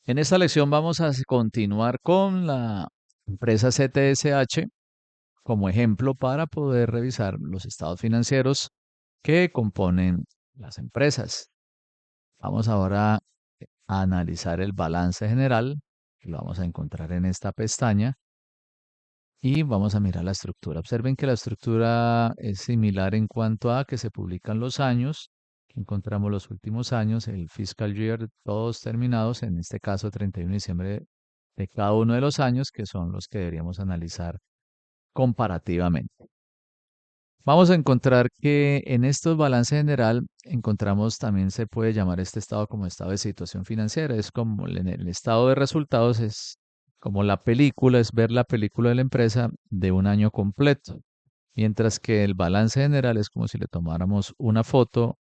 En esta lección vamos a continuar con la empresa CTSH como ejemplo para poder revisar los estados financieros que componen las empresas. Vamos ahora a analizar el balance general, que lo vamos a encontrar en esta pestaña, y vamos a mirar la estructura. Observen que la estructura es similar en cuanto a que se publican los años, que encontramos los últimos años, el fiscal year, todos terminados, en este caso 31 de diciembre de cada uno de los años, que son los que deberíamos analizar comparativamente. Vamos a encontrar que en estos balance general encontramos también se puede llamar este estado como estado de situación financiera. Es como el estado de resultados es como la película, es ver la película de la empresa de un año completo. Mientras que el balance general es como si le tomáramos una foto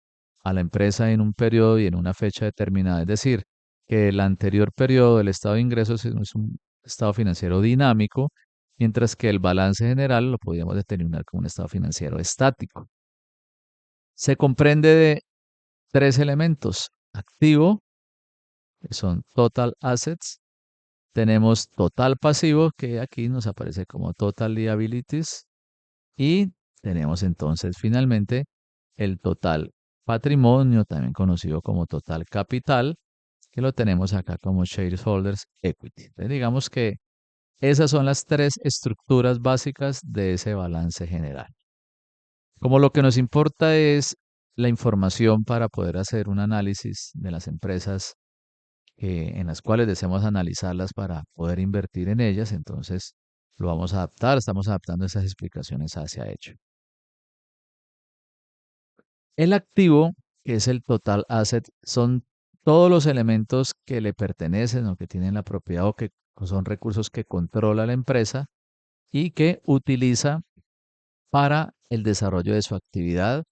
a la empresa en un periodo y en una fecha determinada. Es decir, que el anterior periodo del estado de ingresos es un estado financiero dinámico, mientras que el balance general lo podríamos determinar como un estado financiero estático. Se comprende de tres elementos: activo, que son total assets; tenemos total pasivo, que aquí nos aparece como total liabilities; y tenemos entonces finalmente el total patrimonio, también conocido como total capital, que lo tenemos acá como shareholders equity. Entonces, digamos que esas son las tres estructuras básicas de ese balance general. Como lo que nos importa es la información para poder hacer un análisis de las empresas en las cuales deseamos analizarlas para poder invertir en ellas, entonces lo vamos a adaptar, estamos adaptando esas explicaciones hacia ello. El activo, que es el total asset, son todos los elementos que le pertenecen o que tienen la propiedad o que son recursos que controla la empresa y que utiliza para el desarrollo de su actividad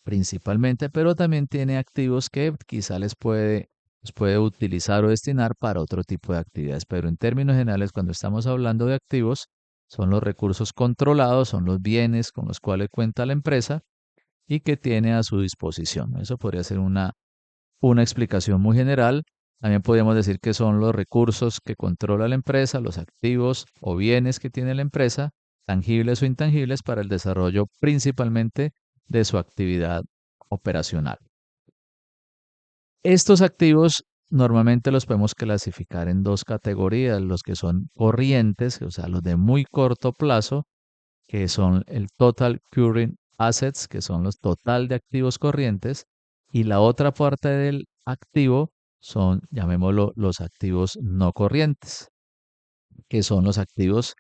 principalmente, pero también tiene activos que quizá los puede utilizar o destinar para otro tipo de actividades. Pero en términos generales, cuando estamos hablando de activos, son los recursos controlados, son los bienes con los cuales cuenta la empresa y que tiene a su disposición. Eso podría ser una explicación muy general. También podríamos decir que son los recursos que controla la empresa, los activos o bienes que tiene la empresa, tangibles o intangibles, para el desarrollo principalmente de su actividad operacional. Estos activos normalmente los podemos clasificar en dos categorías: los que son corrientes, o sea, los de muy corto plazo, que son el total current assets, que son los total de activos corrientes, y la otra parte del activo son, llamémoslo, los activos no corrientes, que son los activos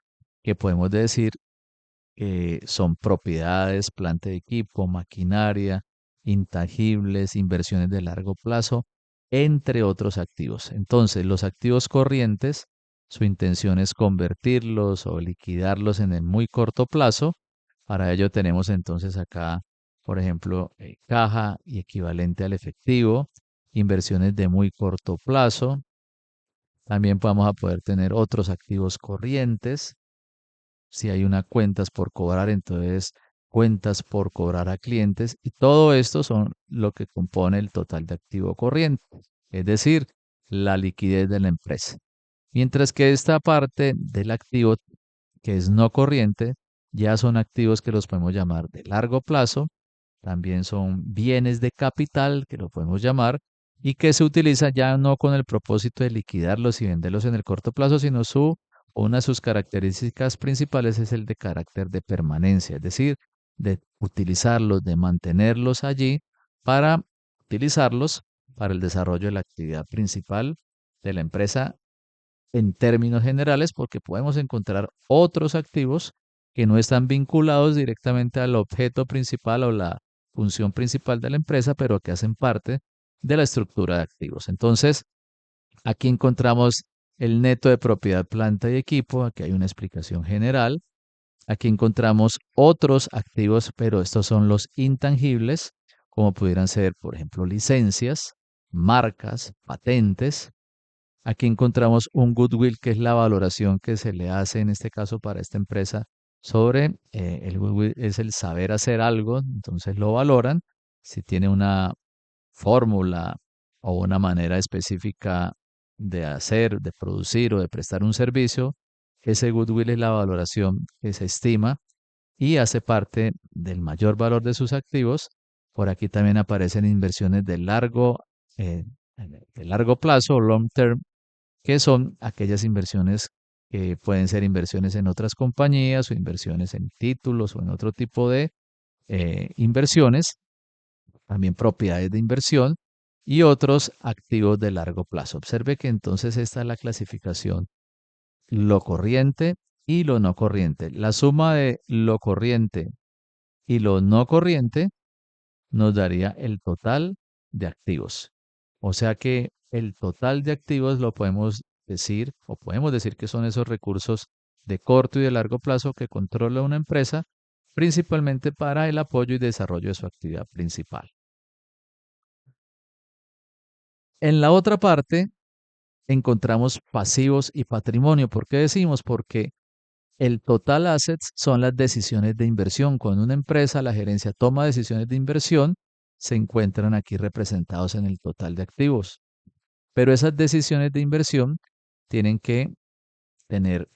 que podemos decir que son propiedades, planta de equipo, maquinaria, intangibles, inversiones de largo plazo, entre otros activos. Entonces, los activos corrientes, su intención es convertirlos o liquidarlos en el muy corto plazo. Para ello tenemos entonces acá, por ejemplo, caja y equivalente al efectivo, inversiones de muy corto plazo. También vamos a poder tener otros activos corrientes. Si hay una cuentas por cobrar, entonces cuentas por cobrar a clientes, y todo esto son lo que compone el total de activo corriente, es decir, la liquidez de la empresa. Mientras que esta parte del activo que es no corriente, ya son activos que los podemos llamar de largo plazo, también son bienes de capital que lo podemos llamar, y que se utiliza ya no con el propósito de liquidarlos y venderlos en el corto plazo, sino una de sus características principales es el de carácter de permanencia, es decir, de utilizarlos, de mantenerlos allí para utilizarlos para el desarrollo de la actividad principal de la empresa en términos generales, porque podemos encontrar otros activos que no están vinculados directamente al objeto principal o la función principal de la empresa, pero que hacen parte de la estructura de activos. Entonces, aquí encontramos el neto de propiedad, planta y equipo. Aquí hay una explicación general. Aquí encontramos otros activos, pero estos son los intangibles, como pudieran ser, por ejemplo, licencias, marcas, patentes. Aquí encontramos un goodwill, que es la valoración que se le hace en este caso para esta empresa sobre el goodwill, es el saber hacer algo, entonces lo valoran. Si tiene una fórmula o una manera específica de hacer, de producir o de prestar un servicio, ese goodwill es la valoración que se estima y hace parte del mayor valor de sus activos. Por aquí también aparecen inversiones eh, de largo plazo, long term, que son aquellas inversiones que pueden ser inversiones en otras compañías o inversiones en títulos o en otro tipo de inversiones, también propiedades de inversión y otros activos de largo plazo. Observe que entonces esta es la clasificación, lo corriente y lo no corriente. La suma de lo corriente y lo no corriente nos daría el total de activos. O sea que el total de activos lo podemos decir, o podemos decir que son esos recursos de corto y de largo plazo que controla una empresa, principalmente para el apoyo y desarrollo de su actividad principal. En la otra parte encontramos pasivos y patrimonio. ¿Por qué decimos? Porque el total assets son las decisiones de inversión. Cuando una empresa, la gerencia toma decisiones de inversión, se encuentran aquí representados en el total de activos. Pero esas decisiones de inversión tienen que tener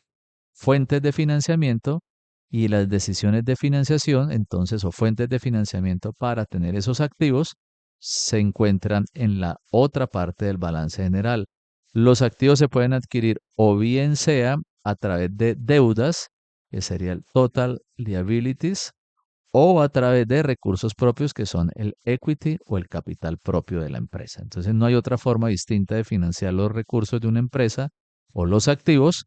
fuentes de financiamiento y las decisiones de financiación, entonces, o fuentes de financiamiento para tener esos activos, se encuentran en la otra parte del balance general. Los activos se pueden adquirir o bien sea a través de deudas, que sería el total liabilities, o a través de recursos propios, que son el equity o el capital propio de la empresa. Entonces, no hay otra forma distinta de financiar los recursos de una empresa o los activos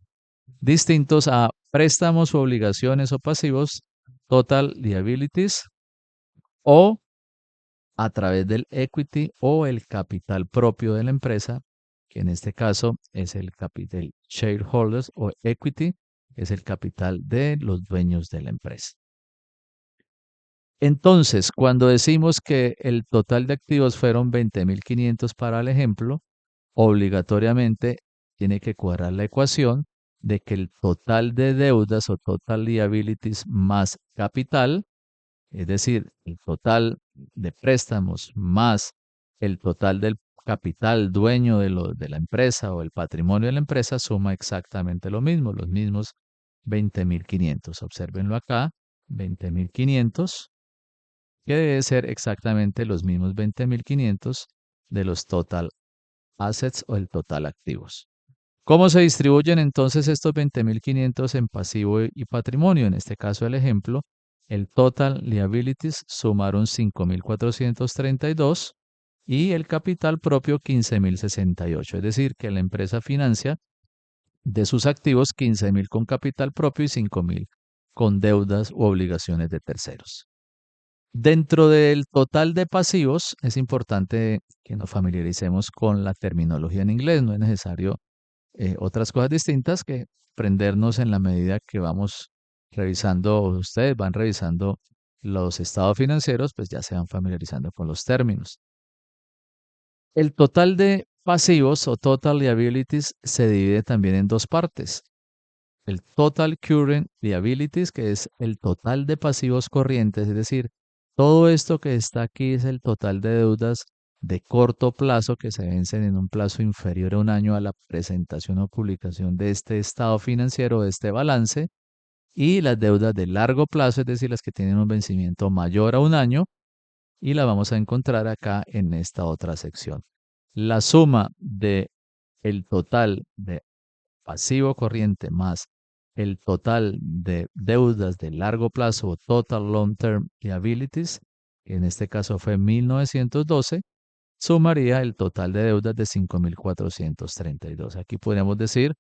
distintos a préstamos o obligaciones o pasivos, total liabilities, o a través del equity o el capital propio de la empresa, que en este caso es el capital shareholders o equity, es el capital de los dueños de la empresa. Entonces, cuando decimos que el total de activos fueron 20.500 para el ejemplo, obligatoriamente tiene que cuadrar la ecuación de que el total de deudas o total liabilities más capital, es decir, el total de préstamos más el total del capital dueño de la empresa o el patrimonio de la empresa, suma exactamente lo mismo, los mismos 20.500. Obsérvenlo acá, 20.500, que debe ser exactamente los mismos 20.500 de los total assets o el total activos. ¿Cómo se distribuyen entonces estos 20.500 en pasivo y patrimonio? En este caso, el ejemplo, el total liabilities sumaron 5.432 y el capital propio 15.068. Es decir, que la empresa financia de sus activos 15.000 con capital propio y 5.000 con deudas u obligaciones de terceros. Dentro del total de pasivos, es importante que nos familiaricemos con la terminología en inglés. No es necesario otras cosas distintas que aprendernos en la medida que vamos revisando, o ustedes van revisando los estados financieros, pues ya se van familiarizando con los términos. El total de pasivos o total liabilities se divide también en dos partes. El total current liabilities, que es el total de pasivos corrientes, es decir, todo esto que está aquí es el total de deudas de corto plazo que se vencen en un plazo inferior a un año a la presentación o publicación de este estado financiero, de este balance, y las deudas de largo plazo, es decir, las que tienen un vencimiento mayor a un año, y la vamos a encontrar acá en esta otra sección. La suma de el total de pasivo corriente más el total de deudas de largo plazo o total long term liabilities, que en este caso fue 1912, sumaría el total de deudas de 5.432. Aquí podríamos decir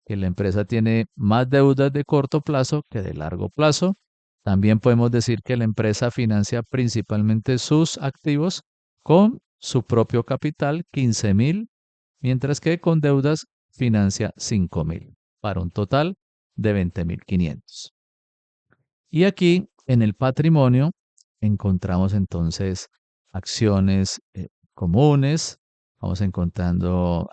que la empresa tiene más deudas de corto plazo que de largo plazo. También podemos decir que la empresa financia principalmente sus activos con su propio capital, 15.000, mientras que con deudas financia 5.000, para un total de 20.500. Y aquí en el patrimonio encontramos entonces acciones comunes, vamos encontrando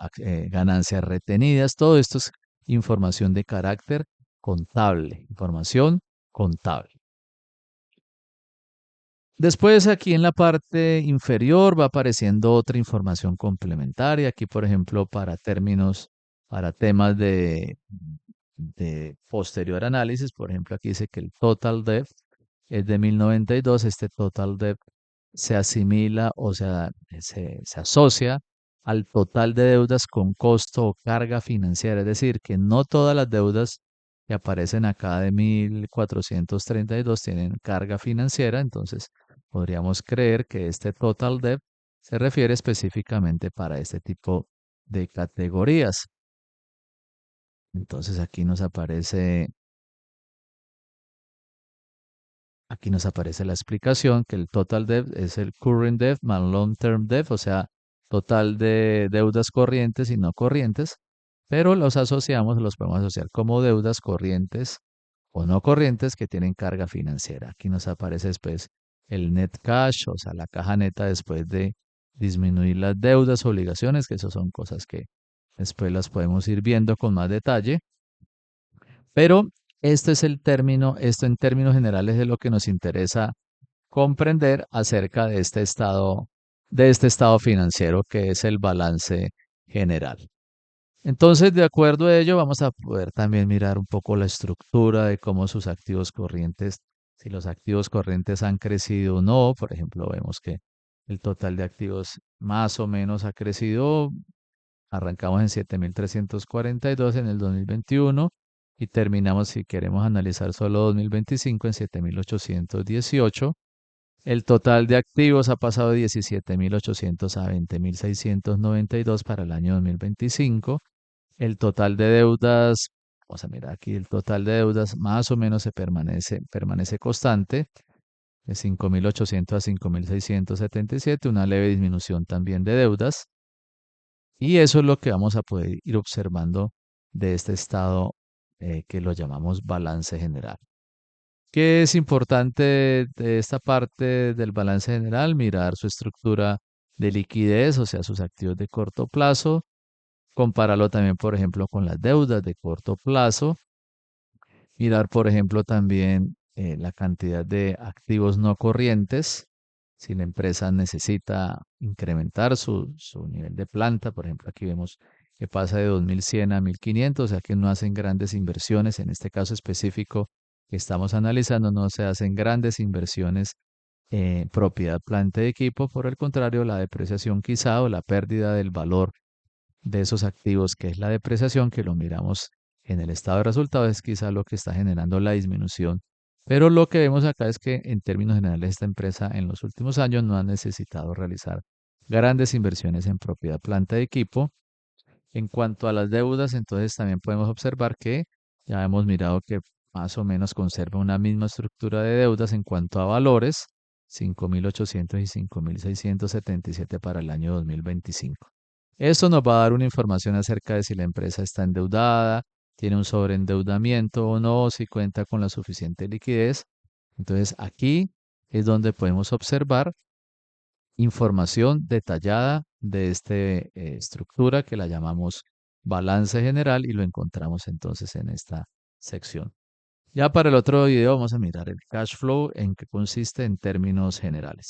ganancias retenidas, todo esto es información de carácter contable, información contable. Después aquí en la parte inferior va apareciendo otra información complementaria. Aquí, por ejemplo, para términos, para temas de posterior análisis, por ejemplo, aquí dice que el total debt es de 1092. Este total debt se asimila o sea, se asocia al total de deudas con costo o carga financiera. Es decir, que no todas las deudas que aparecen acá de 1432 tienen carga financiera. Entonces, podríamos creer que este total debt se refiere específicamente para este tipo de categorías. Entonces, aquí nos aparece la explicación que el total debt es el current debt más long term debt, o sea, total de deudas corrientes y no corrientes, pero los podemos asociar como deudas corrientes o no corrientes que tienen carga financiera. Aquí nos aparece después el net cash, o sea, la caja neta después de disminuir las deudas, obligaciones, que eso son cosas que después las podemos ir viendo con más detalle. Pero este es el término, esto en términos generales es lo que nos interesa comprender acerca de este estado financiero que es el balance general. Entonces, de acuerdo a ello, vamos a poder también mirar un poco la estructura de cómo sus activos corrientes, si los activos corrientes han crecido o no. Por ejemplo, vemos que el total de activos más o menos ha crecido. Arrancamos en 7.342 en el 2021 y terminamos, si queremos analizar solo 2025, en 7.818. El total de activos ha pasado de 17.800 a 20.692 para el año 2025. El total de deudas, vamos a mirar aquí, el total de deudas más o menos permanece constante, de 5.800 a 5.677, una leve disminución también de deudas. Y eso es lo que vamos a poder ir observando de este estado que lo llamamos balance general. ¿Qué es importante de esta parte del balance general? Mirar su estructura de liquidez, o sea, sus activos de corto plazo, compararlo también, por ejemplo, con las deudas de corto plazo, mirar, por ejemplo, también la cantidad de activos no corrientes, si la empresa necesita incrementar su nivel de planta. Por ejemplo, aquí vemos que pasa de 2.100 a 1.500, o sea que no hacen grandes inversiones. En este caso específico que estamos analizando, no se hacen grandes inversiones en propiedad, planta y equipo. Por el contrario, la depreciación quizá o la pérdida del valor de esos activos, que es la depreciación, que lo miramos en el estado de resultados, es quizá lo que está generando la disminución. Pero lo que vemos acá es que en términos generales esta empresa en los últimos años no ha necesitado realizar grandes inversiones en propiedad, planta y equipo. En cuanto a las deudas, entonces también podemos observar que ya hemos mirado que más o menos conserva una misma estructura de deudas en cuanto a valores, 5.800 y 5.677 para el año 2025. Esto nos va a dar una información acerca de si la empresa está endeudada, tiene un sobreendeudamiento o no, si cuenta con la suficiente liquidez. Entonces aquí es donde podemos observar información detallada de esta estructura que la llamamos balance general y lo encontramos entonces en esta sección. Ya para el otro video vamos a mirar el cash flow, en qué consiste en términos generales.